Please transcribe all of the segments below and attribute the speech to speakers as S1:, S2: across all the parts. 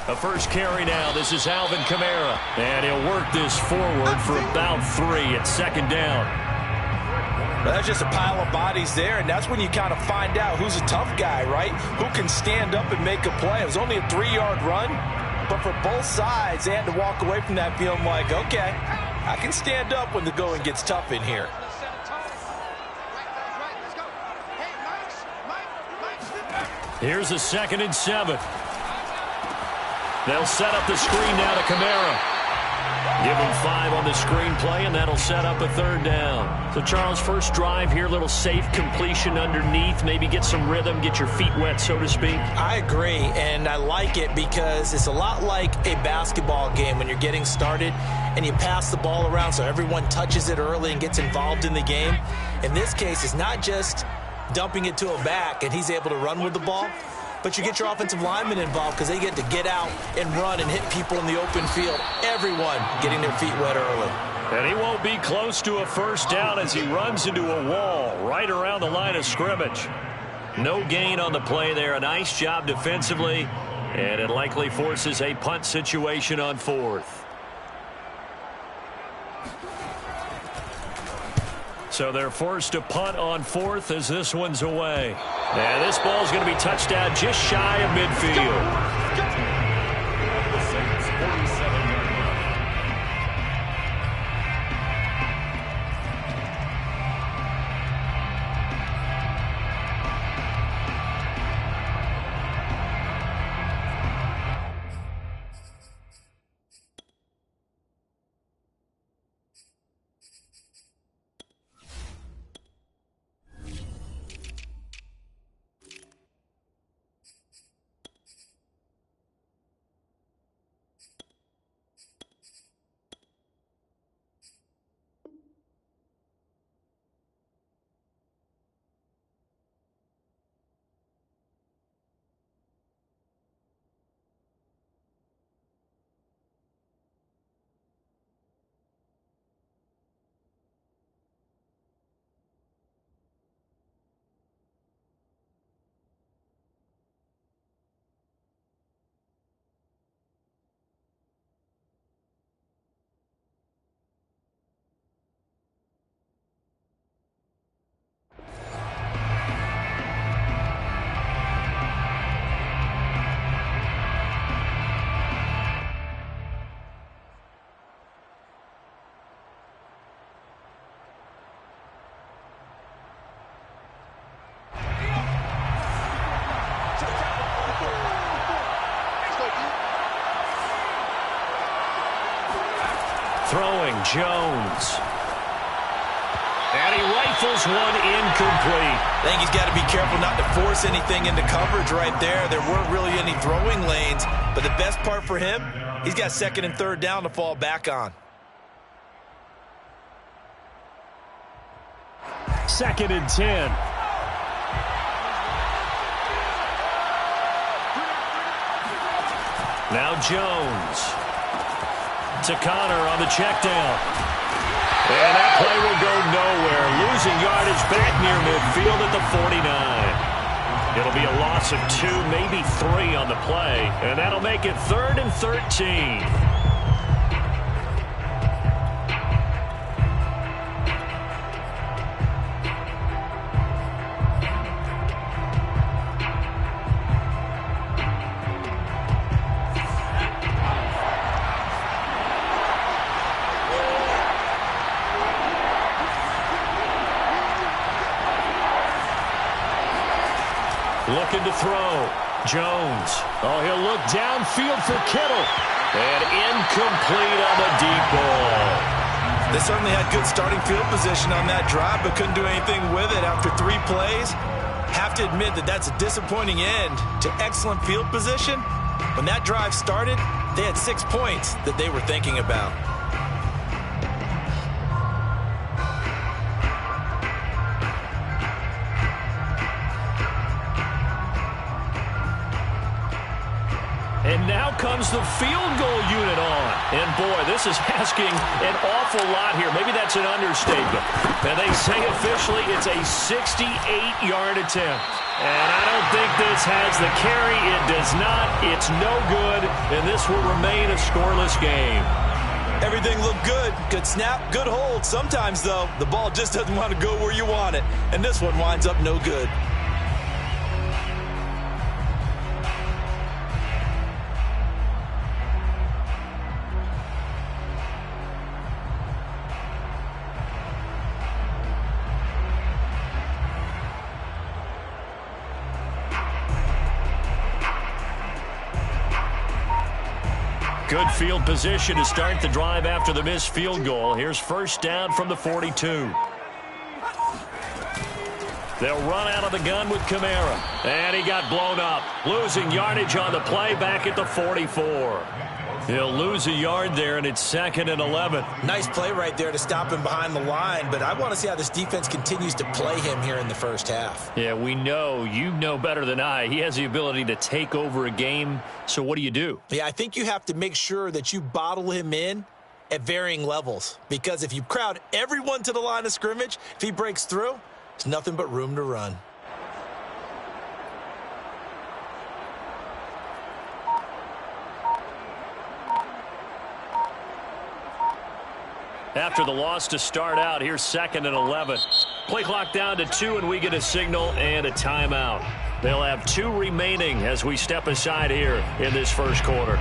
S1: A first carry now. This is Alvin Kamara. And he'll work this forward for about 3 at second down.
S2: Well, that's just a pile of bodies there, and that's when you kind of find out who's a tough guy, right? Who can stand up and make a play. It was only a 3-yard run, but for both sides, they had to walk away from that feeling like, okay, I can stand up when the going gets tough in here.
S1: Here's a 2nd and 7. They'll set up the screen now to Kamara. Give him 5 on the screen play, and that'll set up a 3rd down. So, Charles, first drive here, little safe completion underneath. Maybe get some rhythm, get your feet wet, so to speak.
S2: I agree, and I like it because it's a lot like a basketball game when you're getting started and you pass the ball around so everyone touches it early and gets involved in the game. In this case, it's not just dumping it to a back and he's able to run with the ball, but you get your offensive linemen involved because they get to get out and run and hit people in the open field. Everyone getting their feet wet early.
S1: And he won't be close to a first down as he runs into a wall right around the line of scrimmage. No gain on the play there. A nice job defensively, and it likely forces a punt situation on 4th. So they're forced to punt on 4th as this one's away. And this ball's going to be touched out just shy of midfield. Throwing Jones. And he rifles one incomplete.
S2: I think he's got to be careful not to force anything into coverage right there. There weren't really any throwing lanes, but the best part for him, he's got 2nd and 3rd down to fall back on.
S1: 2nd and 10. Now Jones. To Connor on the check down. And that play will go nowhere. Losing yardage back near midfield at the 49. It'll be a loss of 2, maybe 3 on the play. And that'll make it 3rd and 13. Looking to throw. Jones. Oh, he'll look downfield for Kittle. And incomplete on the deep ball.
S2: They certainly had good starting field position on that drive, but couldn't do anything with it after 3 plays. Have to admit that that's a disappointing end to excellent field position. When that drive started, they had 6 points that they were thinking about.
S1: And now comes the field goal unit on. And, boy, this is asking an awful lot here. Maybe that's an understatement. And they say officially it's a 68-yard attempt. And I don't think this has the carry. It does not. It's no good. And this will remain a scoreless game.
S2: Everything looked good. Good snap, good hold. Sometimes, though, the ball just doesn't want to go where you want it. And this one winds up no good.
S1: Good field position to start the drive after the missed field goal. Here's first down from the 42. They'll run out of the gun with Kamara. And he got blown up. Losing yardage on the play back at the 44. He'll lose a yard there, and it's 2nd and 11.
S2: Nice play right there to stop him behind the line, but I want to see how this defense continues to play him here in the first half.
S1: Yeah, we know. You know better than I. He has the ability to take over a game, so what do you do?
S2: Yeah, I think you have to make sure that you bottle him in at varying levels, because if you crowd everyone to the line of scrimmage, if he breaks through, there's nothing but room to run.
S1: After the loss to start out, here's 2nd and 11. Play clock down to 2, and we get a signal and a timeout. They'll have 2 remaining as we step aside here in this first quarter.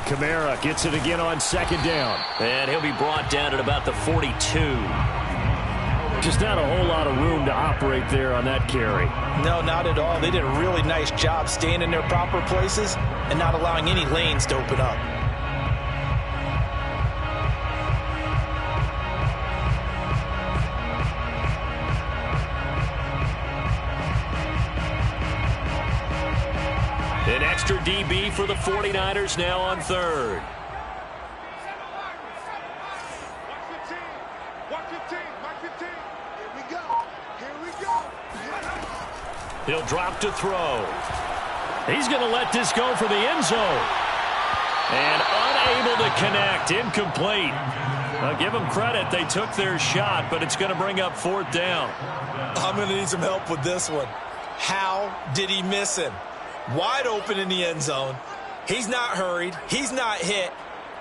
S1: Kamara gets it again on 2nd down. And he'll be brought down at about the 42. Just not a whole lot of room to operate there on that carry.
S2: No, not at all. They did a really nice job staying in their proper places and not allowing any lanes to open up.
S1: An extra DB for the 49ers now on 3rd. He'll drop to throw. He's going to let this go for the end zone. And unable to connect. Incomplete. I'll give them credit. They took their shot, but it's going to bring up 4th down.
S2: I'm going to need some help with this one. How did he miss him? Wide open in the end zone. He's not hurried. He's not hit.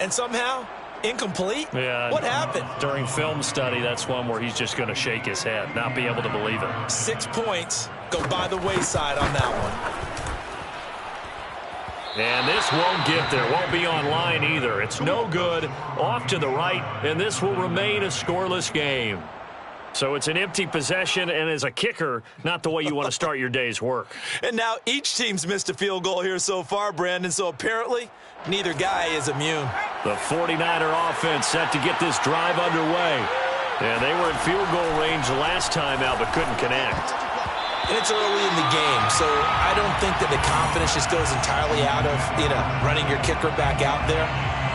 S2: And somehow, incomplete?
S1: Yeah.
S2: What happened?
S1: During film study, that's one where he's just going to shake his head, not be able to believe it.
S2: 6 points go by the wayside on that one.
S1: And this won't get there. Won't be online either. It's no good. Off to the right, and this will remain a scoreless game. So it's an empty possession, and as a kicker, not the way you want to start your day's work.
S2: And now each team's missed a field goal here so far, Brandon, so apparently neither guy is immune.
S1: The 49er offense set to get this drive underway. And they were in field goal range the last time out, but couldn't connect.
S2: And it's early in the game, so I don't think that the confidence just goes entirely out of, running your kicker back out there.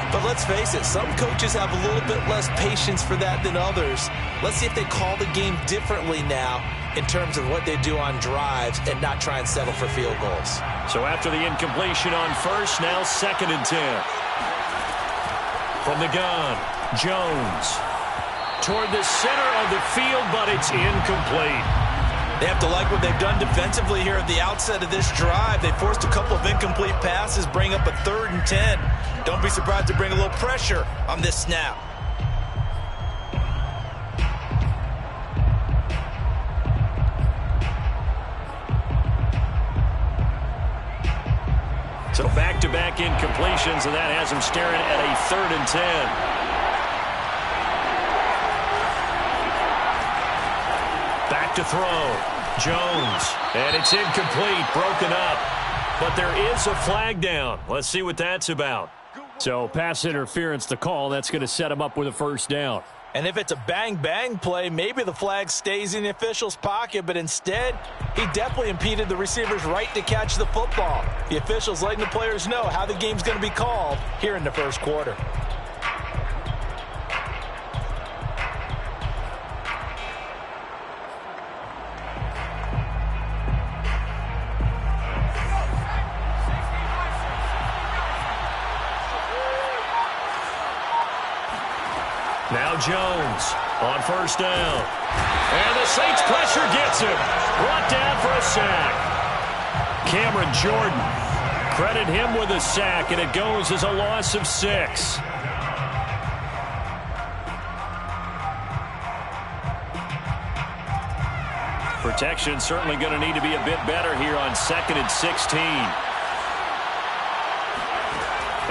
S2: But let's face it, some coaches have a little bit less patience for that than others. Let's see if they call the game differently now in terms of what they do on drives and not try and settle for field goals.
S1: So after the incompletion on 1st, now 2nd and 10. From the gun, Jones. Toward the center of the field, but it's incomplete.
S2: They have to like what they've done defensively here at the outset of this drive. They forced a couple of incomplete passes, bring up a 3rd and 10. Don't be surprised to bring a little pressure on this snap.
S1: So back-to-back incompletions, and that has him staring at a 3rd and 10. back to throw. Jones. And it's incomplete, broken up. But there is a flag down. Let's see what that's about.
S3: So pass interference to call. That's going to set him up with a first down.
S2: And if it's a bang-bang play, maybe the flag stays in the official's pocket, but instead, he definitely impeded the receiver's right to catch the football. The official's letting the players know how the game's going to be called here in the first quarter.
S1: Now Jones on first down. And the Saints pressure gets him. Brought down for a sack. Cameron Jordan. Credit him with a sack, and it goes as a loss of 6. Protection certainly going to need to be a bit better here on 2nd and 16.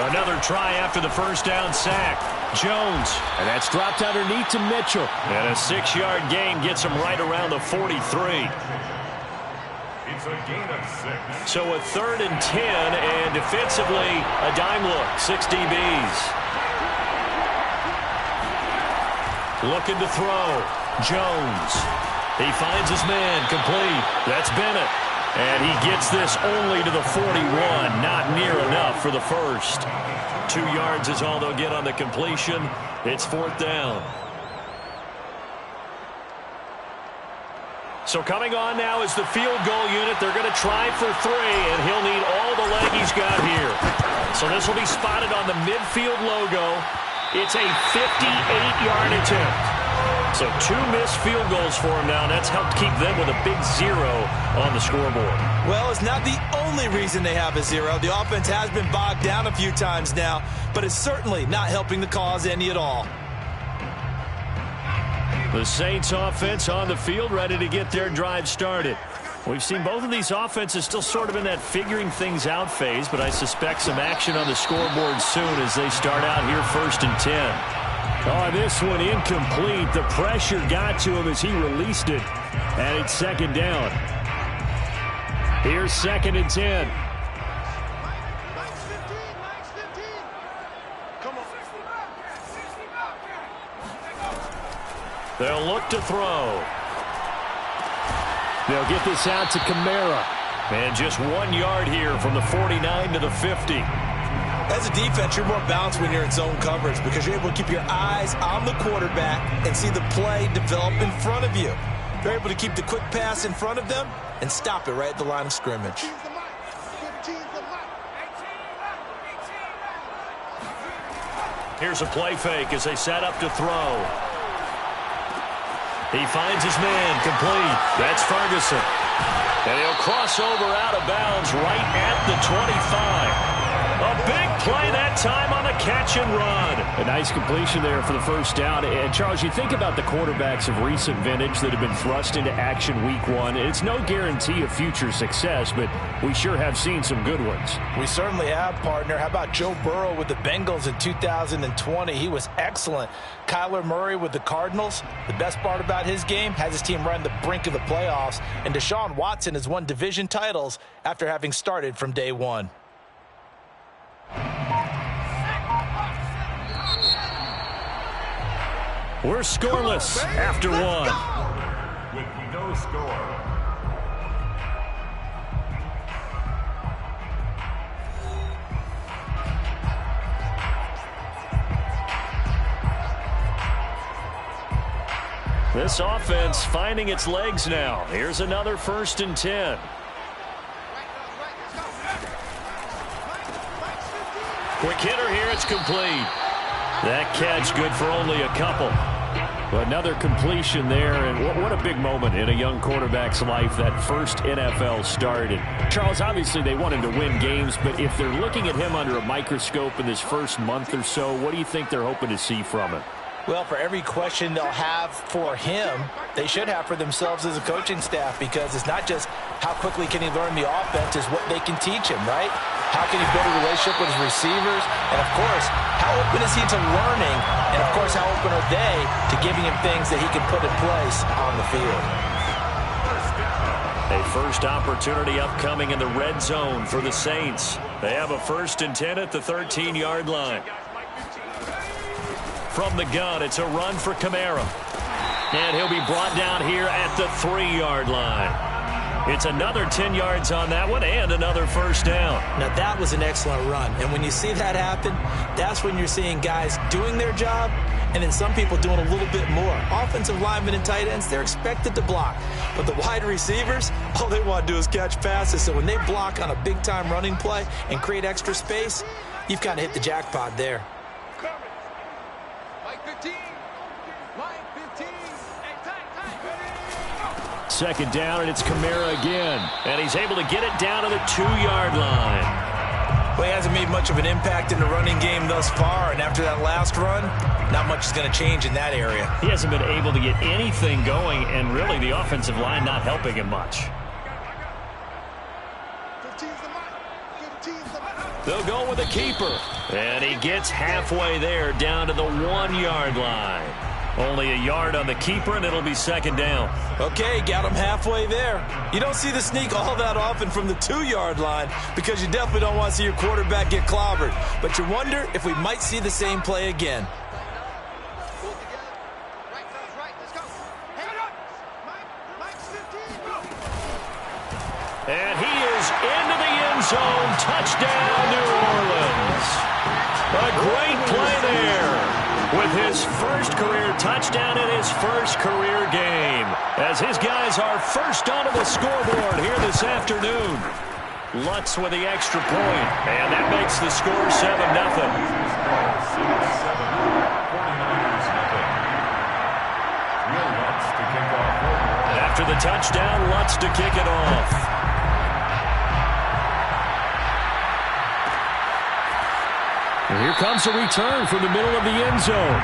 S1: Another try after the first down sack. Jones.
S3: And that's dropped underneath to Mitchell.
S1: And a 6-yard gain gets him right around the 43.
S4: It's a gain of 6.
S1: So a 3rd and 10, and defensively, a dime look. 6 DBs. Looking to throw. Jones. He finds his man. Complete. That's Bennett. And he gets this only to the 41. Not near enough for the first. 2 yards is all they'll get on the completion. It's 4th down. So coming on now is the field goal unit. They're going to try for 3, and he'll need all the leg he's got here. So this will be spotted on the midfield logo. It's a 58-yard attempt. So 2 missed field goals for him now. That's helped keep them with a big 0 on the scoreboard.
S2: Well, it's not the only reason they have a 0. The offense has been bogged down a few times now, but it's certainly not helping the cause any at all.
S1: The Saints offense on the field, ready to get their drive started. We've seen both of these offenses still sort of in that figuring things out phase, but I suspect some action on the scoreboard soon as they start out here 1st and 10.
S3: Oh, this one incomplete. The pressure got to him as he released it. And it's 2nd down. Here's 2nd and 10.
S1: They'll look to throw.
S3: They'll get this out to Kamara.
S1: And just 1 yard here from the 49 to the 50.
S2: As a defense, you're more balanced when you're in zone coverage because you're able to keep your eyes on the quarterback and see the play develop in front of you. You're able to keep the quick pass in front of them and stop it right at the line of scrimmage.
S1: Here's a play fake as they set up to throw. He finds his man, complete. That's Ferguson. And he'll cross over out of bounds right at the 25. A big play that time on the catch and run.
S3: A nice completion there for the first down. And, Charles, you think about the quarterbacks of recent vintage that have been thrust into action week 1. It's no guarantee of future success, but we sure have seen some good ones.
S2: We certainly have, partner. How about Joe Burrow with the Bengals in 2020? He was excellent. Kyler Murray with the Cardinals. The best part about his game has his team right on the brink of the playoffs. And Deshaun Watson has won division titles after having started from day 1.
S1: We're scoreless after 1.
S4: With no score.
S1: This offense finding its legs now. Here's another 1st and 10. Quick hitter here, it's complete. That catch good for only a couple.
S3: But another completion there, and what a big moment in a young quarterback's life, that first NFL start. And Charles, obviously they want him to win games, but if they're looking at him under a microscope in this first month or so, what do you think they're hoping to see from him?
S2: Well, for every question they'll have for him, they should have for themselves as a coaching staff, because it's not just how quickly can he learn the offense, it's what they can teach him, right? How can he build a relationship with his receivers? And, of course, how open is he to learning? And, of course, how open are they to giving him things that he can put in place on the field?
S1: A first opportunity upcoming in the red zone for the Saints. They have a 1st and 10 at the 13-yard line. From the gun, it's a run for Kamara. And he'll be brought down here at the 3-yard line. It's another 10 yards on that one and another first down.
S2: Now, that was an excellent run. And when you see that happen, that's when you're seeing guys doing their job and then some people doing a little bit more. Offensive linemen and tight ends, they're expected to block. But the wide receivers, all they want to do is catch passes. So when they block on a big-time running play and create extra space, you've kind of hit the jackpot there.
S3: Second down, and it's Kamara again. And he's able to get it down to the 2-yard line.
S2: Well, he hasn't made much of an impact in the running game thus far, and after that last run, not much is going to change in that area.
S3: He hasn't been able to get anything going, and really the offensive line not helping him much.
S1: They'll go with a keeper. And he gets halfway there, down to the 1-yard line. Only a yard on the keeper, and it'll be second down.
S2: Okay, got him halfway there. You don't see the sneak all that often from the 2-yard line because you definitely don't want to see your quarterback get clobbered. But you wonder if we might see the same play again.
S1: And he is into the end zone. Touchdown, New Orleans. A great play there. With his first career touchdown in his first career game. As his guys are first onto the scoreboard here this afternoon. Lutz with the extra point. And that makes the score 7-0. After the touchdown, Lutz to kick it off.
S3: And here comes a return from the middle of the end zone.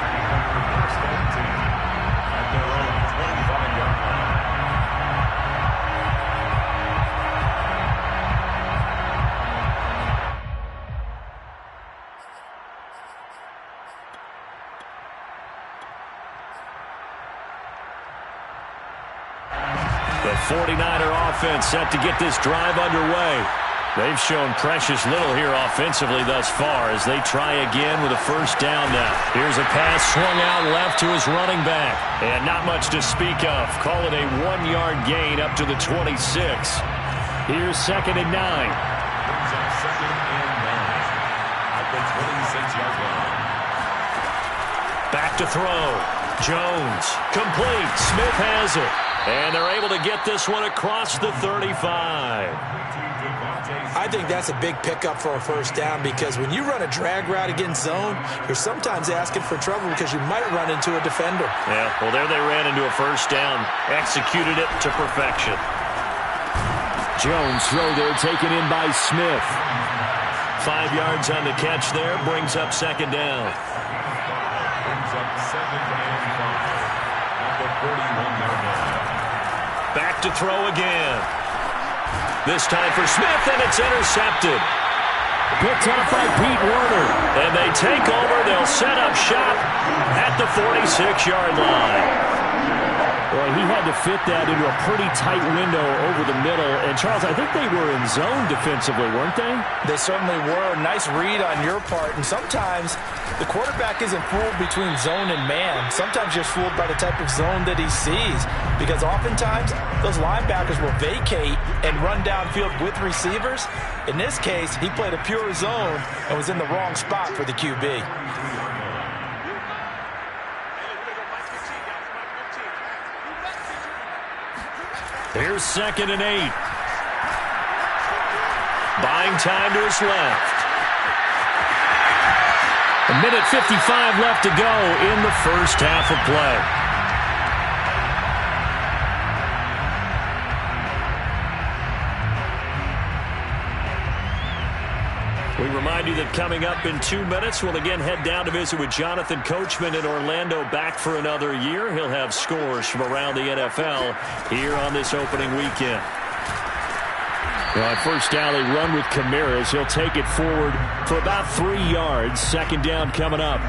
S1: The 49er offense set to get this drive underway. They've shown precious little here offensively thus far as they try again with a first down now. Here's a pass swung out left to his running back. And not much to speak of. Call it a 1-yard gain up to the 26.
S3: Here's 2nd and 9.
S1: Back to throw. Jones. Complete. Smith has it. And they're able to get this one across the 35.
S2: I think that's a big pickup for a first down because when you run a drag route against zone, you're sometimes asking for trouble because you might run into a defender.
S1: Yeah, well, there they ran into a first down. Executed it to perfection.
S3: Jones throw there taken in by Smith.
S1: 5 yards on the catch there. Brings up second down. Back to throw again. This time for Smith, and it's intercepted.
S3: Picked up by Pete Werner.
S1: And they take over. They'll set up shop at the 46-yard line.
S3: Boy, he had to fit that into a pretty tight window over the middle. And, Charles, I think they were in zone defensively, weren't they?
S2: They certainly were. Nice read on your part. And sometimes the quarterback isn't fooled between zone and man. Sometimes you're fooled by the type of zone that he sees. Because oftentimes, those linebackers will vacate and run downfield with receivers. In this case, he played a pure zone and was in the wrong spot for the QB.
S1: Here's 2nd and 8. Buying time to his left. 1:55 left to go in the first half of play. We remind you that coming up in 2 minutes, we'll again head down to visit with Jonathan Coachman in Orlando, back for another year. He'll have scores from around the NFL here on this opening weekend.
S3: Well, at first down, they run with Kamara as he'll take it forward for about 3 yards. Second down coming up.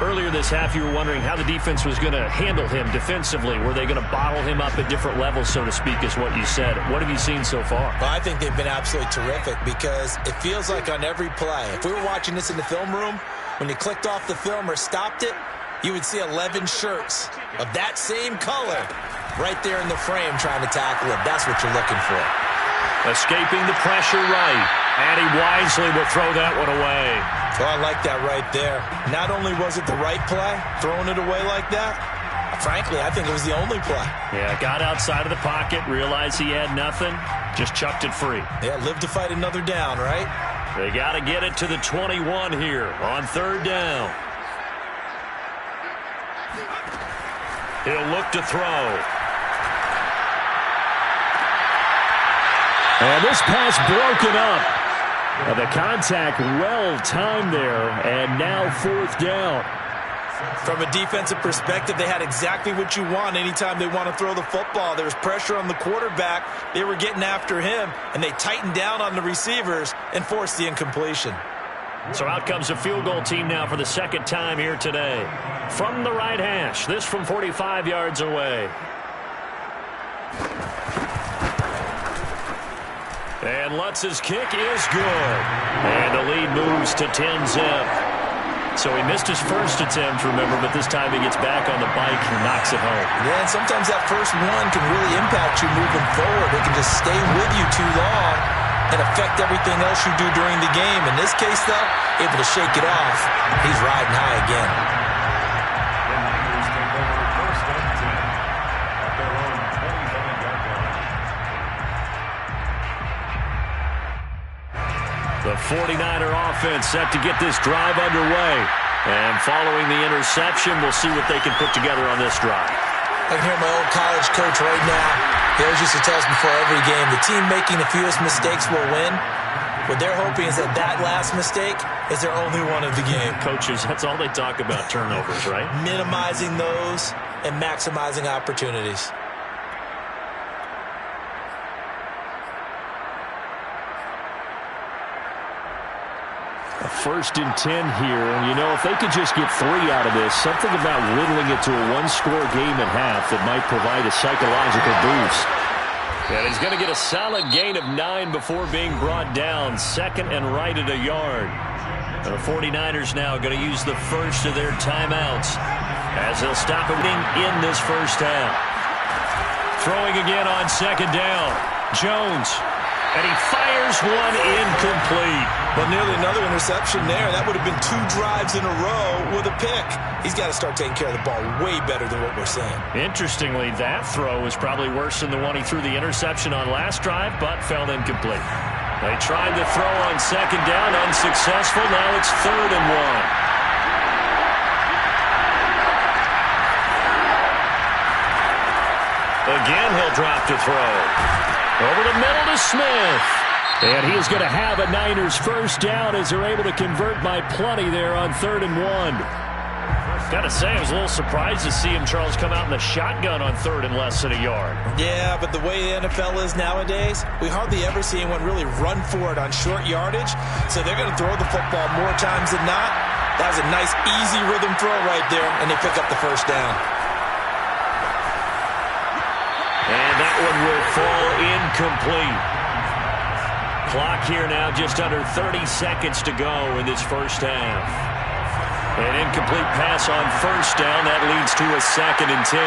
S3: Earlier this half, you were wondering how the defense was going to handle him defensively. Were they going to bottle him up at different levels, so to speak, is what you said. What have you seen so far?
S2: Well, I think they've been absolutely terrific because it feels like on every play, if we were watching this in the film room, when you clicked off the film or stopped it, you would see 11 shirts of that same color right there in the frame trying to tackle him. That's what you're looking for.
S3: Escaping the pressure right, and he wisely will throw that one away.
S2: So I like that right there. Not only was it the right play, throwing it away like that, frankly, I think it was the only play.
S3: Yeah, got outside of the pocket, realized he had nothing, just chucked it free.
S2: Yeah, live to fight another down, right?
S3: They got to get it to the 21 here on third down. He'll look to throw. And this pass broken up. The contact well timed there, and now fourth down.
S2: From a defensive perspective, they had exactly what you want anytime they want to throw the football. There was pressure on the quarterback. They were getting after him, and they tightened down on the receivers and forced the incompletion.
S3: So out comes a field goal team now for the second time here today. From the right hash, this from 45 yards away. And Lutz's kick is good. And the lead moves to 10-zip. So he missed his first attempt, remember, but this time he gets back on the bike and knocks it home.
S2: Yeah, and sometimes that first one can really impact you moving forward. It can just stay with you too long and affect everything else you do during the game. In this case, though, able to shake it off. He's riding high again.
S4: The Niners take over first and 10 at their own 27-yard line.
S3: The 49er offense set to get this drive underway. And following the interception, we'll see what they can put together on this drive.
S2: I can hear my old college coach right now. He always used to tell us before every game, the team making the fewest mistakes will win. What they're hoping is that that last mistake is their only one of the game.
S3: Coaches, that's all they talk about, turnovers, right?
S2: Minimizing those and maximizing opportunities.
S3: A 1st and 10 here, and you know, if they could just get 3 out of this, something about whittling it to a one-score game at half that might provide a psychological boost. And he's going to get a solid gain of 9 before being brought down. Second and right at a yard. The 49ers now going to use the first of their timeouts as they'll stop it in this first half. Throwing again on second down. Jones. And he fires one incomplete.
S2: But nearly another interception there. That would have been 2 drives in a row with a pick. He's got to start taking care of the ball way better than what we're seeing.
S3: Interestingly, that throw was probably worse than the one he threw the interception on last drive, but fell incomplete. They tried to throw on second down, unsuccessful. Now it's 3rd and 1. Again, he'll drop to throw. Over the middle to Smith. And he is going to have a Niners first down as they're able to convert by plenty there on 3rd and 1. Got to say, I was a little surprised to see him, Charles, come out in the shotgun on 3rd and less than a yard.
S2: Yeah, but the way the NFL is nowadays, we hardly ever see anyone really run for it on short yardage. So they're going to throw the football more times than not. That was a nice, easy rhythm throw right there, and they pick up the first down.
S3: And that one will fall incomplete. Clock here now just under 30 seconds to go in this first half. An incomplete pass on first down. That leads to a 2nd and 10.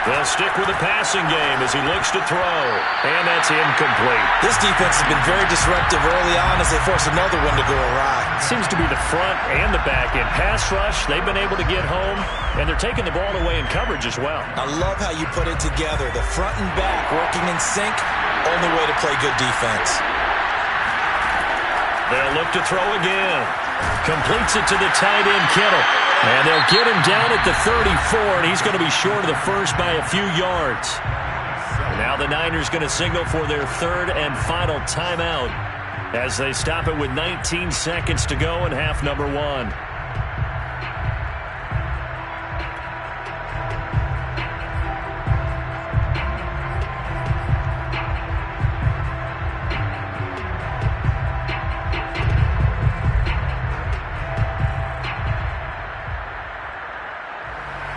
S3: They'll stick with the passing game as he looks to throw. And that's incomplete.
S2: This defense has been very disruptive early on as they force another one to go awry.
S3: Seems to be the front and the back end. Pass rush, they've been able to get home, and they're taking the ball away in coverage as well.
S2: I love how you put it together. The front and back working in sync, only way to play good defense.
S3: They'll look to throw again. Completes it to the tight end, Kittle. And they'll get him down at the 34, and he's going to be short of the first by a few yards. And now the Niners going to signal for their 3rd and final timeout as they stop it with 19 seconds to go in half number 1.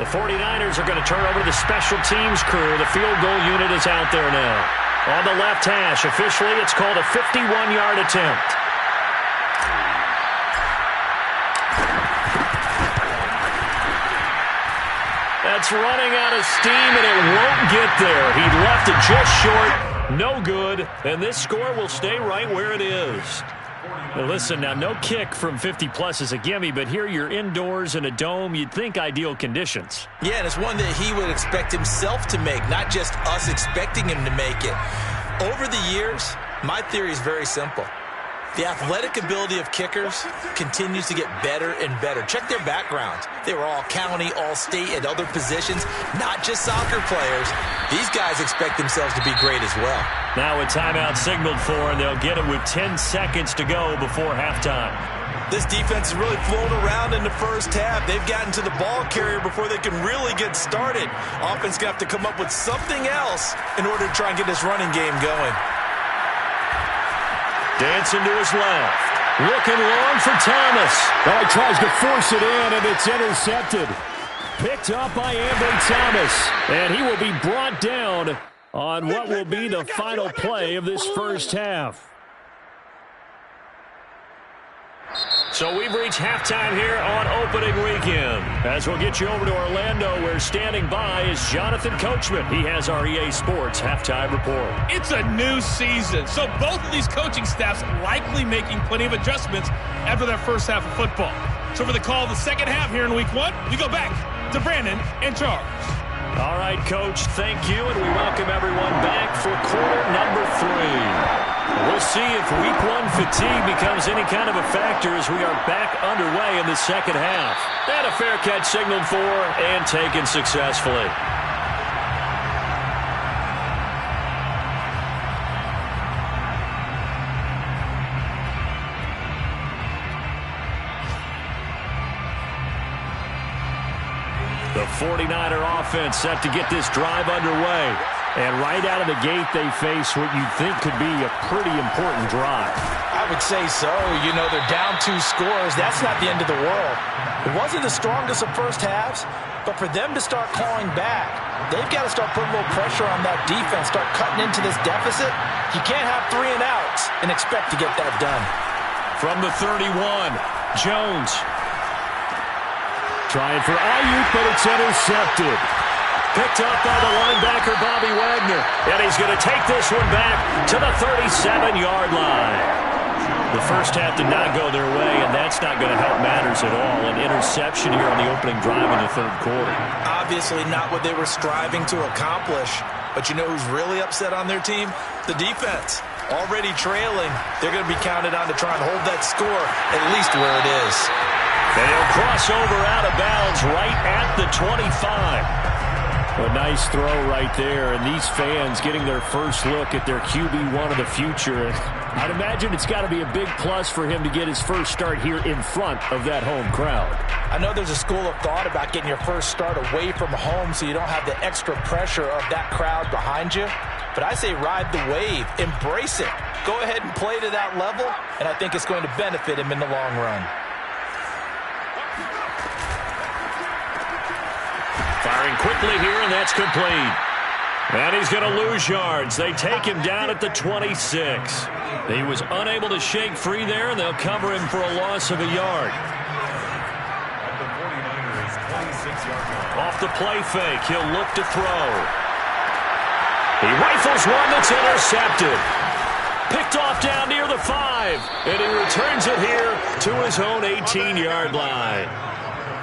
S3: The 49ers are going to turn over to the special teams crew. The field goal unit is out there now. On the left hash, officially, it's called a 51-yard attempt. That's running out of steam, and it won't get there. He left it just short. No good. And this score will stay right where it is. Now listen, now no kick from 50-plus is a gimme, but here you're indoors in a dome. You'd think ideal conditions.
S2: Yeah, and it's one that he would expect himself to make, not just us expecting him to make it. Over the years, my theory is very simple. The athletic ability of kickers continues to get better and better. Check their backgrounds. They were all county, all state, at other positions, not just soccer players. These guys expect themselves to be great as well.
S3: Now a timeout signaled for, and they'll get it with 10 seconds to go before halftime.
S2: This defense is really flown around in the first half. They've gotten to the ball carrier before they can really get started. Offense going to have to come up with something else in order to try and get this running game going.
S3: Dancing to his left. Looking long for Thomas. Well, he tries to force it in, and it's intercepted. Picked up by Ambry Thomas. And he will be brought down on what will be the final play of this first half. So we've reached halftime here on opening weekend. As we'll get you over to Orlando, where standing by is Jonathan Coachman. He has our EA Sports halftime report.
S5: It's a new season, so both of these coaching staffs likely making plenty of adjustments after that first half of football. So for the call of the second half here in week one, we go back to Brandon and Charles.
S3: All right, Coach, thank you, and we welcome everyone back for quarter number 3. We'll see if week one fatigue becomes any kind of a factor as we are back underway in the second half. And a fair catch signaled for and taken successfully. The 49er offense set to get this drive underway. And right out of the gate, they face what you'd think could be a pretty important drive.
S2: I would say so. You know, they're down 2 scores. That's not the end of the world. It wasn't the strongest of first halves, but for them to start clawing back, they've got to start putting a little pressure on that defense, start cutting into this deficit. You can't have 3 and outs and expect to get that done.
S3: From the 31, Jones. Trying for Ayuk, but it's intercepted. Picked up by the linebacker, Bobby Wagner. And he's going to take this one back to the 37-yard line. The first half did not go their way, and that's not going to help matters at all. An interception here on the opening drive in the third quarter.
S2: Obviously not what they were striving to accomplish. But you know who's really upset on their team? The defense. Already trailing. They're going to be counted on to try and hold that score at least where it is.
S3: They'll cross over out of bounds right at the 25. A nice throw right there, and these fans getting their first look at their QB1 of the future. I'd imagine it's got to be a big plus for him to get his first start here in front of that home crowd.
S2: I know there's a school of thought about getting your first start away from home so you don't have the extra pressure of that crowd behind you. But I say ride the wave, embrace it. Go ahead and play to that level, and I think it's going to benefit him in the long run.
S3: Firing quickly here, and that's complete. And he's going to lose yards. They take him down at the 26. He was unable to shake free there, and they'll cover him for a loss of a yard. Off the play fake, he'll look to throw. He rifles one that's intercepted. Picked off down near the 5, and he returns it here to his own 18-yard line.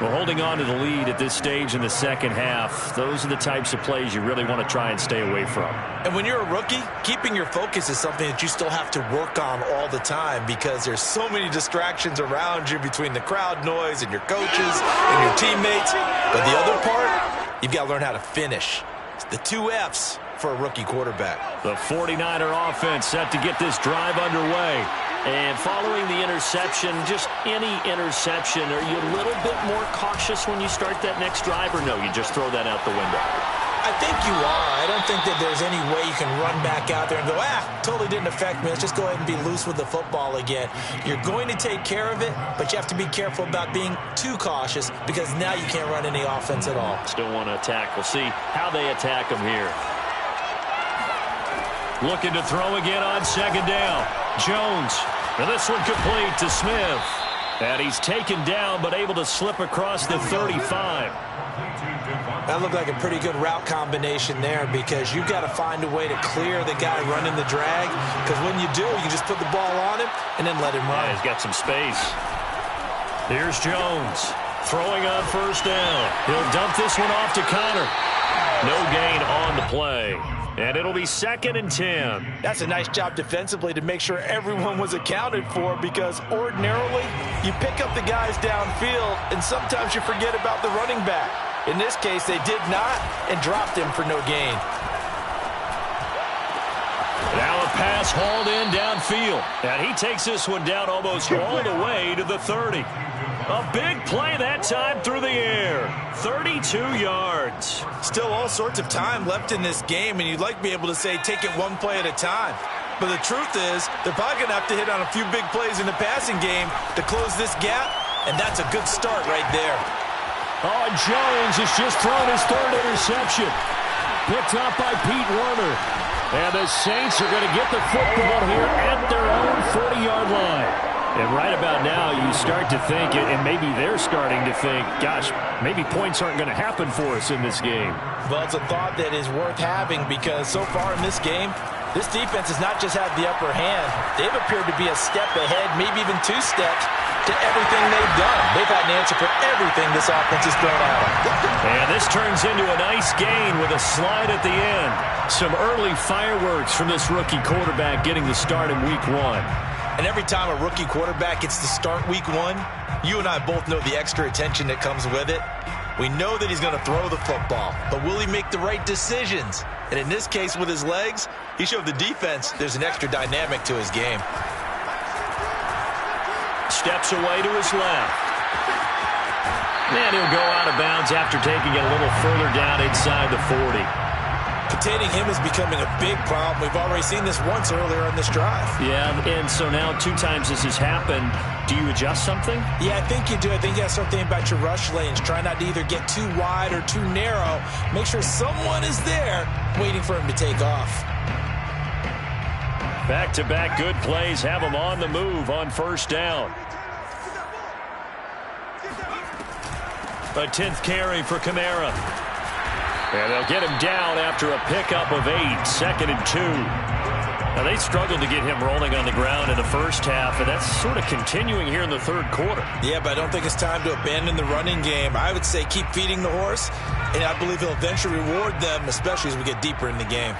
S3: Well, holding on to the lead at this stage in the second half, those are the types of plays you really want to try and stay away from. And when you're a rookie, keeping your focus is something that you still have to work on all the time because there's so many distractions around you between the crowd noise and your coaches and your teammates. But the other part, you've got to learn how to finish. It's the 2 F's for a rookie quarterback. The 49er offense set to get this drive underway. And following the interception, just any interception, are you a little bit more cautious when you start that next drive, or no, you just throw that out the window?
S2: I think you are. I don't think that there's any way you can run back out there and go, totally didn't affect me. Let's just go ahead and be loose with the football again. You're going to take care of it, but you have to be careful about being too cautious because now you can't run any offense at all.
S1: Still want to attack. We'll see how they attack him here. Looking to throw again on second down. Jones. And this one complete to Smith. And he's taken down but able to slip across the 35.
S2: That looked like a pretty good route combination there because you've got to find a way to clear the guy running the drag because when you do, you just put the ball on him and then let him run.
S1: Yeah, he's got some space. Here's Jones throwing on first down. He'll dump this one off to Connor. No gain on the play. And it'll be 2nd and 10.
S2: That's a nice job defensively to make sure everyone was accounted for because ordinarily you pick up the guys downfield and sometimes you forget about the running back. In this case, they did not and dropped him for no gain.
S1: Now a pass hauled in downfield. And he takes this one down almost all the way to the 30. A big play that time through the air. 32 yards.
S2: Still all sorts of time left in this game, and you'd like to be able to say take it one play at a time. But the truth is, they're probably going to have to hit on a few big plays in the passing game to close this gap, and that's a good start right there.
S3: Oh, Jones has just thrown his 3rd interception. Picked up by Pete Werner. And the Saints are going to get the football here at their own 40-yard line. And right about now, you start to think, and maybe they're starting to think, gosh, maybe points aren't going to happen for us in this game.
S2: Well, it's a thought that is worth having because so far in this game, this defense has not just had the upper hand. They've appeared to be a step ahead, maybe even 2 steps to everything they've done. They've had an answer for everything this offense has thrown at them.
S1: And this turns into a nice gain with a slide at the end. Some early fireworks from this rookie quarterback getting the start in week 1.
S2: And every time a rookie quarterback gets to start week 1, you and I both know the extra attention that comes with it. We know that he's going to throw the football, but will he make the right decisions? And in this case with his legs, he showed the defense there's an extra dynamic to his game.
S1: Steps away to his left. And he'll go out of bounds after taking it a little further down inside the 40.
S2: Containing him is becoming a big problem. We've already seen this once earlier in this drive.
S1: Yeah, and so now 2 times this has happened. Do you adjust something?
S2: Yeah, I think you do. I think you have to start thinking about your rush lanes. Try not to either get too wide or too narrow. Make sure someone is there waiting for him to take off.
S1: Back-to-back good plays have him on the move on first down. A 10th carry for Kamara. And they'll get him down after a pickup of 8, 2nd and 2. Now, they struggled to get him rolling on the ground in the first half, and that's sort of continuing here in the 3rd quarter.
S2: Yeah, but I don't think it's time to abandon the running game. I would say keep feeding the horse, and I believe he'll eventually reward them, especially as we get deeper in the game.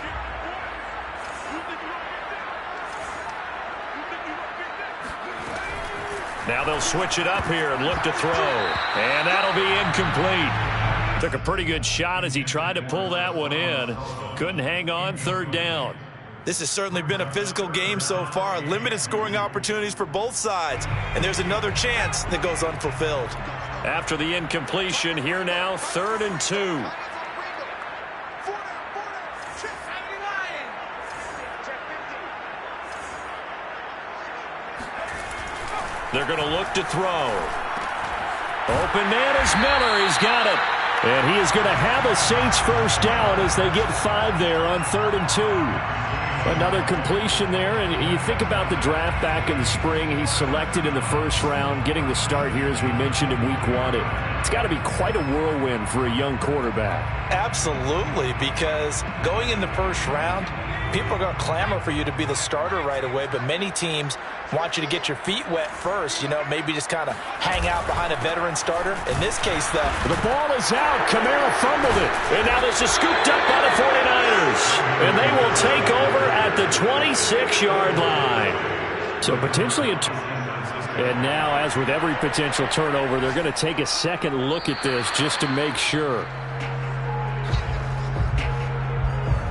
S1: Now they'll switch it up here and look to throw. And that'll be incomplete. Took a pretty good shot as he tried to pull that one in. Couldn't hang on, 3rd down.
S2: This has certainly been a physical game so far. Limited scoring opportunities for both sides. And there's another chance that goes unfulfilled.
S1: After the incompletion, here now, 3rd and 2. They're going to look to throw. Open man is Miller. He's got it. And he is going to have a Saints first down as they get 5 there on 3rd and 2. Another completion there, and you think about the draft back in the spring. He's selected in the 1st round, getting the start here, as we mentioned, in week 1. It's got to be quite a whirlwind for a young quarterback.
S2: Absolutely, because going in the 1st round, people are going to clamor for you to be the starter right away, but many teams want you to get your feet wet first, you know, maybe just kind of hang out behind a veteran starter. In this case, the
S3: ball is out. Kamara fumbled it.
S1: And now this is scooped up by the 49ers. And they will take over at the 26-yard line.
S3: So potentially and now, as with every potential turnover, they're going to take a second look at this just to make sure.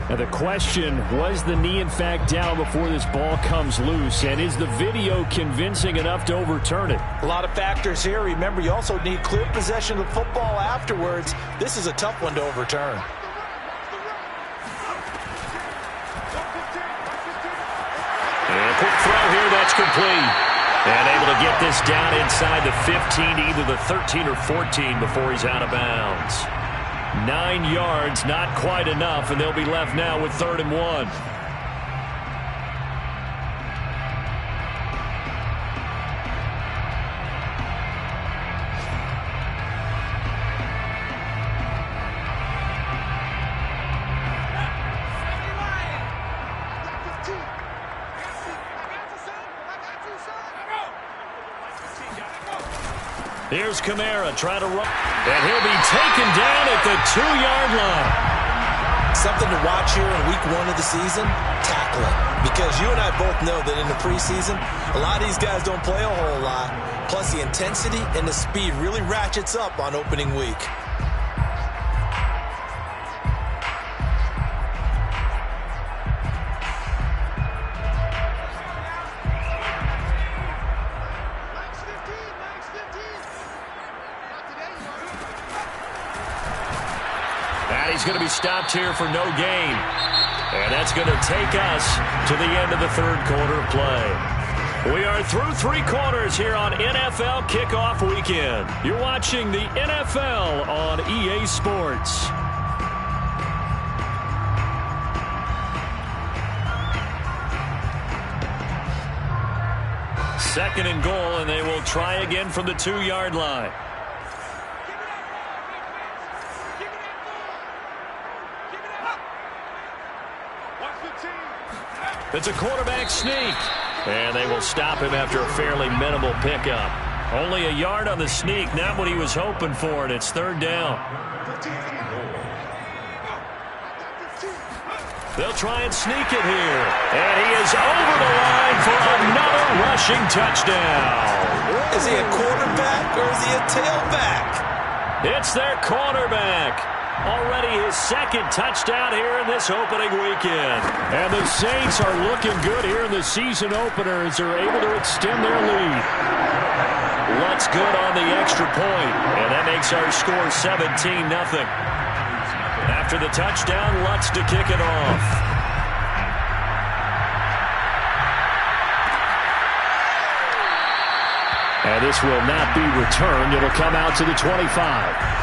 S3: Now the question, was the knee in fact down before this ball comes loose? And is the video convincing enough to overturn it?
S2: A lot of factors here. Remember, you also need clear possession of the football afterwards. This is a tough one to overturn.
S1: It's complete. And able to get this down inside the 15, either the 13 or 14 before he's out of bounds. 9 yards, not quite enough, and they'll be left now with 3rd and 1. Here's Kamara trying to run, and he'll be taken down at the 2-yard line.
S2: Something to watch here in week 1 of the season, tackling. Because you and I both know that in the preseason, a lot of these guys don't play a whole lot. Plus the intensity and the speed really ratchets up on opening week.
S1: He's going to be stopped here for no gain. And that's going to take us to the end of the 3rd quarter of play. We are through 3 quarters here on NFL Kickoff Weekend. You're watching the NFL on EA Sports. Second and goal, and they will try again from the 2-yard line. It's a quarterback sneak. And they will stop him after a fairly minimal pickup. Only a yard on the sneak, not what he was hoping for, and it's 3rd down. They'll try and sneak it here. And he is over the line for another rushing touchdown.
S2: Is he a quarterback or is he a tailback?
S1: It's their cornerback. Already his 2nd touchdown here in this opening weekend. And the Saints are looking good here in the season opener as they're able to extend their lead. Lutz good on the extra point, and that makes our score 17-0. After the touchdown, Lutz to kick it off. And this will not be returned. It'll come out to the 25.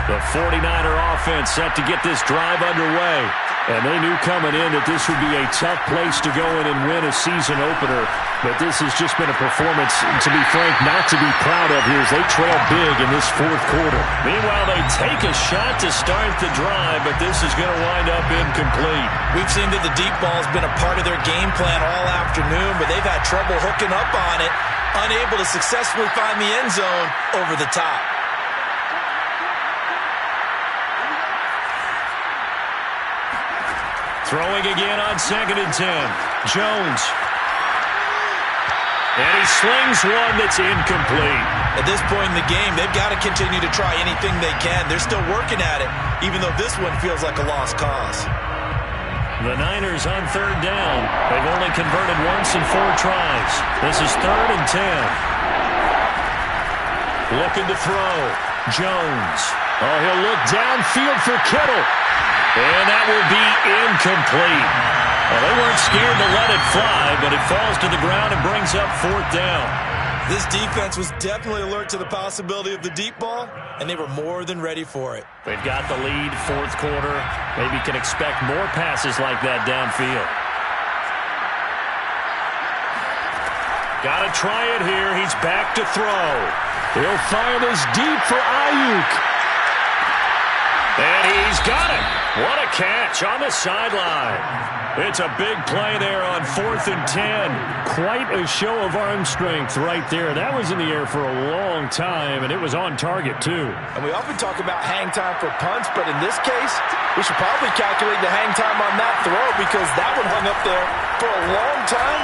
S1: The 49er offense set to get this drive underway. And they knew coming in that this would be a tough place to go in and win a season opener. But this has just been a performance, to be frank, not to be proud of here as they trail big in this 4th quarter. Meanwhile, they take a shot to start the drive, but this is going to wind up incomplete.
S2: We've seen that the deep ball has been a part of their game plan all afternoon, but they've had trouble hooking up on it, unable to successfully find the end zone over the top.
S1: Throwing again on 2nd and 10. Jones. And he slings one that's incomplete.
S2: At this point in the game, they've got to continue to try anything they can. They're still working at it, even though this one feels like a lost cause.
S1: The Niners on 3rd down. They've only converted once in 4 tries. This is 3rd and 10. Looking to throw. Jones. Oh, he'll look downfield for Kittle. And that will be incomplete. Well, they weren't scared to let it fly, but it falls to the ground and brings up 4th down.
S2: This defense was definitely alert to the possibility of the deep ball, and they were more than ready for it.
S1: They've got the lead, 4th quarter. Maybe can expect more passes like that downfield. Got to try it here. He's back to throw. He'll fire this deep for Ayuk. And he's got it. What a catch on the sideline. It's a big play there on 4th and 10. Quite a show of arm strength right there. That was in the air for a long time, and it was on target, too.
S2: And we often talk about hang time for punts, but in this case, we should probably calculate the hang time on that throw because that one hung up there for a long time.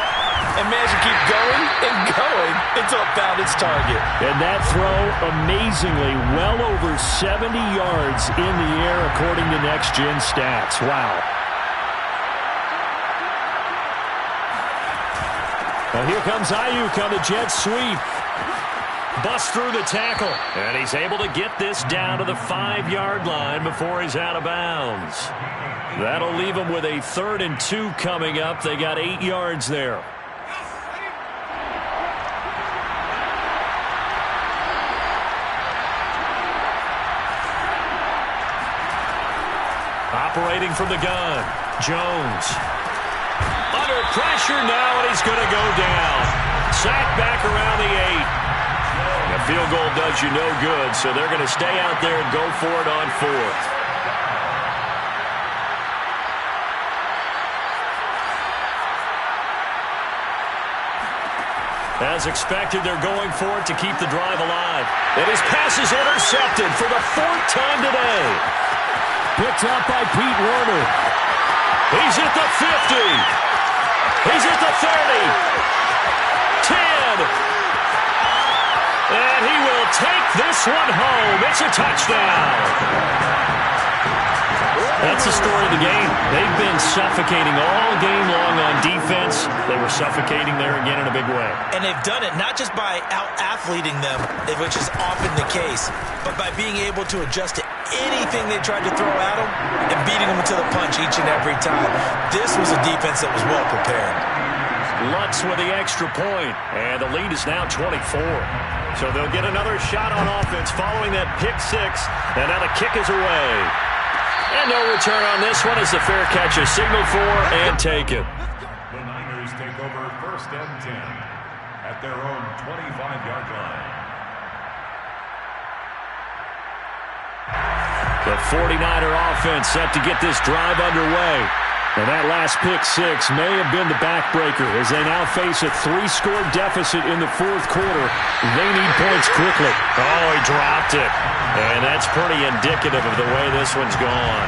S2: and managed to keep going and going until it found its target.
S3: And that throw, amazingly, well over 70 yards in the air, according to Next Gen Stats. Wow. Well, here comes Ayuk on the jet sweep. Busts through the tackle. And he's able to get this down to the 5-yard line before he's out of bounds. That'll leave him with a 3rd and 2 coming up. They got 8 yards there. Operating from the gun, Jones. Under pressure now, and he's going to go down. Sacked back around the 8. A field goal does you no good, so they're going to stay out there and go for it on 4th. As expected, they're going for it to keep the drive alive. And his pass is intercepted for the 4th time today. Picked up by Pete Werner. He's at the 50. He's at the 30. 10. And he will take this one home. It's a touchdown. That's the story of the game. They've been suffocating all game long on defense. They were suffocating there again in a big way.
S2: And they've done it not just by out-athleting them, which is often the case, but by being able to adjust to anything they tried to throw at them and beating them to the punch each and every time. This was a defense that was well prepared.
S3: Lutz with the extra point, and the lead is now 24. So they'll get another shot on offense following that pick 6, and now the kick is away. And no return on this one as the fair catch is signaled for and taken.
S4: The Niners take over 1st and 10 at their own 25-yard line.
S3: The 49er offense set to get this drive underway. And that last pick 6 may have been the backbreaker as they now face a 3-score deficit in the 4th quarter. They need points quickly. Oh, he dropped it. And that's pretty indicative of the way this one's gone.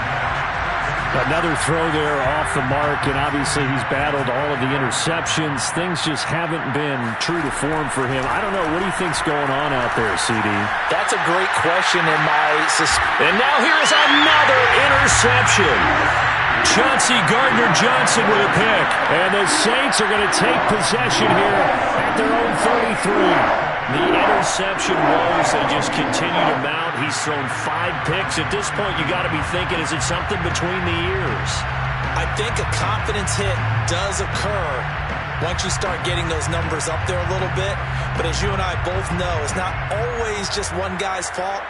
S3: Another throw there off the mark, and obviously he's battled all of the interceptions. Things just haven't been true to form for him. I don't know. What do you think's going on out there, CD?
S2: That's a great question in my
S3: And now here is another interception. Chauncey Gardner-Johnson with a pick. And the Saints are going to take possession here at their own 33. The interception woes, they just continue to mount. He's thrown 5 picks. At this point, you got to be thinking, is it something between the ears?
S2: I think a confidence hit does occur once you start getting those numbers up there a little bit. But as you and I both know, it's not always just one guy's fault.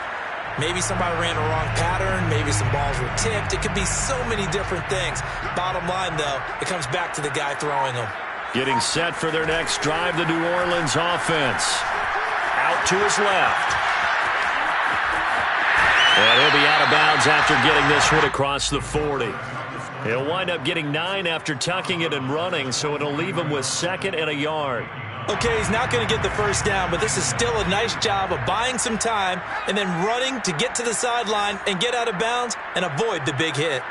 S2: Maybe somebody ran a wrong pattern. Maybe some balls were tipped. It could be so many different things. Bottom line, though, it comes back to the guy throwing them.
S3: Getting set for their next drive, the New Orleans offense. Out to his left. And he'll be out of bounds after getting this one across the 40. He'll wind up getting 9 after tucking it and running, so it'll leave him with 2nd and a yard.
S2: Okay, he's not going to get the first down, but this is still a nice job of buying some time and then running to get to the sideline and get out of bounds and avoid the big hit.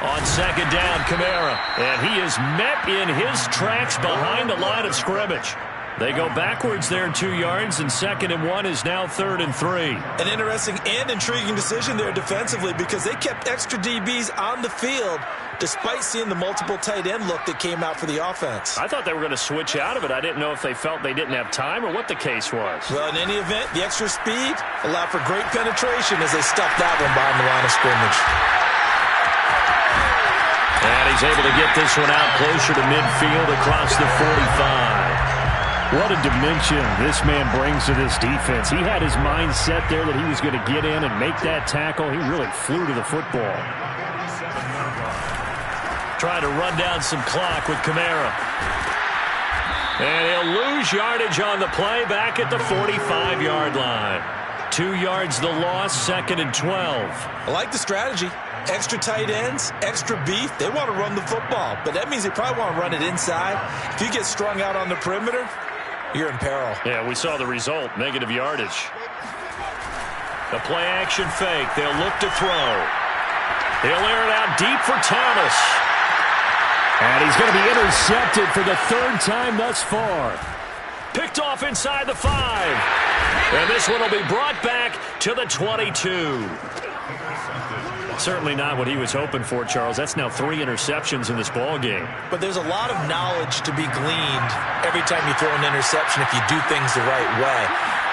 S3: On 2nd down, Kamara. And he is met in his tracks behind the line of scrimmage. They go backwards there 2 yards, and 2nd and 1 is now 3rd and 3.
S2: An interesting and intriguing decision there defensively because they kept extra DBs on the field despite seeing the multiple tight end look that came out for the offense.
S3: I thought they were going to switch out of it. I didn't know if they felt they didn't have time or what the case was.
S2: Well, in any event, the extra speed allowed for great penetration as they stuffed that one behind the line of scrimmage.
S3: And he's able to get this one out closer to midfield across the 45. What a dimension this man brings to this defense. He had his mind set there that he was going to get in and make that tackle. He really flew to the football. Trying to run down some clock with Kamara. And he'll lose yardage on the play back at the 45-yard line. 2 yards the loss, 2nd and 12.
S2: I like the strategy. Extra tight ends, extra beef. They want to run the football, but that means they probably want to run it inside. If you get strung out on the perimeter, you're in peril.
S3: Yeah, we saw the result, negative yardage. The play action fake. They'll look to throw. He'll air it out deep for Thomas. And he's going to be intercepted for the third time thus far.
S1: Picked off inside the 5. And this one will be brought back to the 22. Certainly not what he was hoping for, Charles. That's now 3 interceptions in this ball game.
S2: But there's a lot of knowledge to be gleaned every time you throw an interception if you do things the right way.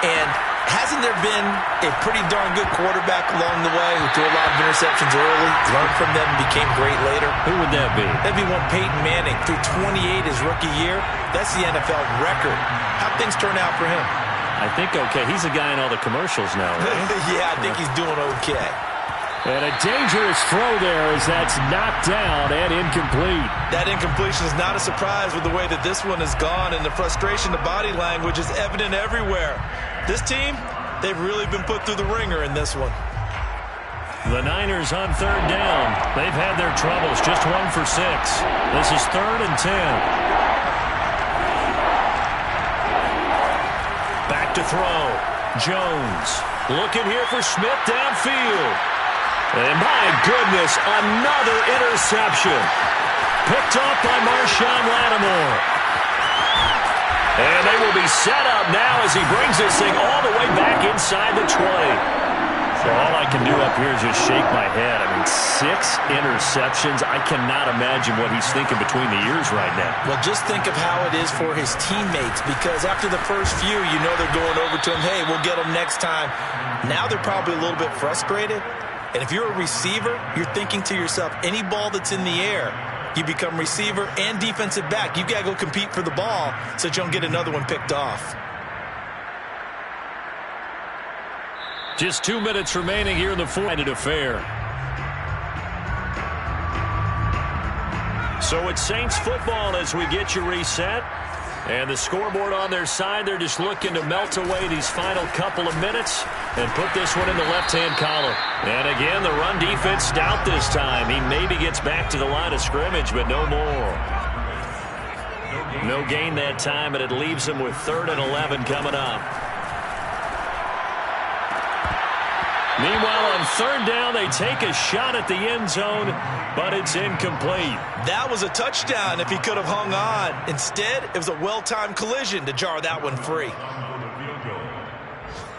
S2: And hasn't there been a pretty darn good quarterback along the way who threw a lot of interceptions early, learned from them, and became great later?
S1: Who would that be?
S2: That'd be one Peyton Manning. Threw 28 his rookie year. That's the NFL record. How'd things turn out for him?
S1: I think okay. He's a guy in all the commercials now, right?
S2: Yeah, I think he's doing okay.
S3: And a dangerous throw there as that's knocked down and incomplete.
S2: That incompletion is not a surprise with the way that this one has gone, and the frustration, the body language is evident everywhere. This team, they've really been put through the ringer in this one.
S1: The Niners on 3rd down. They've had their troubles, just 1 for 6. This is 3rd and 10. Back to throw. Jones looking here for Smith downfield. And my goodness, another interception. Picked off by Marshawn Lattimore. And they will be set up now as he brings this thing all the way back inside the 20. So all I can do up here is just shake my head. I mean, 6 interceptions. I cannot imagine what he's thinking between the ears right now.
S2: Well, just think of how it is for his teammates, because after the first few, you know they're going over to him, hey, we'll get him next time. Now they're probably a little bit frustrated. And if you're a receiver, you're thinking to yourself, any ball that's in the air, you become receiver and defensive back. You've got to go compete for the ball so that you don't get another one picked off.
S1: Just 2 minutes remaining here in the four-sided affair. So it's Saints football as we get you reset. And the scoreboard on their side, they're just looking to melt away these final couple of minutes and put this one in the left-hand column. And again, the run defense stout this time. He maybe gets back to the line of scrimmage, but no more. No gain that time, and it leaves him with 3rd and 11 coming up. Meanwhile, on 3rd down, they take a shot at the end zone, but it's incomplete.
S2: That was a touchdown if he could have hung on. Instead, it was a well-timed collision to jar that one free.
S4: Field goal.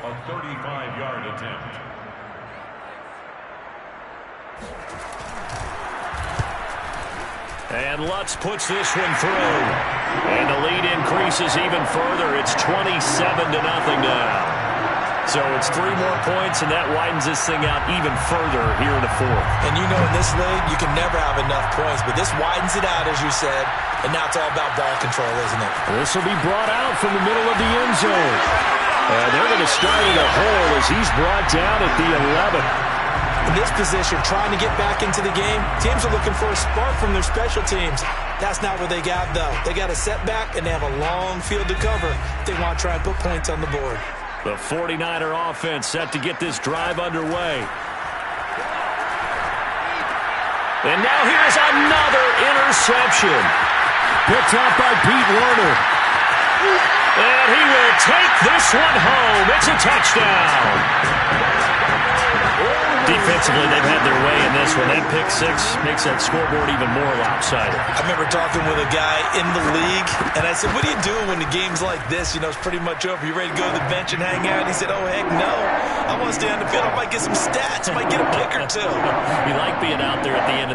S4: A 35-yard attempt.
S1: And Lutz puts this one through. And the lead increases even further. It's 27-0 now. So it's 3 more points, and that widens this thing out even further here in the 4th.
S2: And you know in this league, you can never have enough points, but this widens it out, as you said, and now it's all about ball control, isn't it?
S3: This will be brought out from the middle of the end zone. And they're going to start in a hole as he's brought down at the 11.
S2: In this position, trying to get back into the game, teams are looking for a spark from their special teams. That's not what they got, though. They got a setback, and they have a long field to cover if they want to try and put points on the board.
S1: The 49er offense set to get this drive underway. And now here's another interception.
S3: Picked up by Pete Werner.
S1: And he will take this one home. It's a touchdown. Defensively, they've had their way in this one. That pick 6 makes that scoreboard even more lopsided.
S2: I remember talking with a guy in the league, and I said, what do you do when the game's like this? You know, it's pretty much over. You ready to go to the bench and hang out? And he said, oh, heck no. I want to stay on the field. I might get some stats. I might get a pick or 2.
S1: We like being out there at the end of the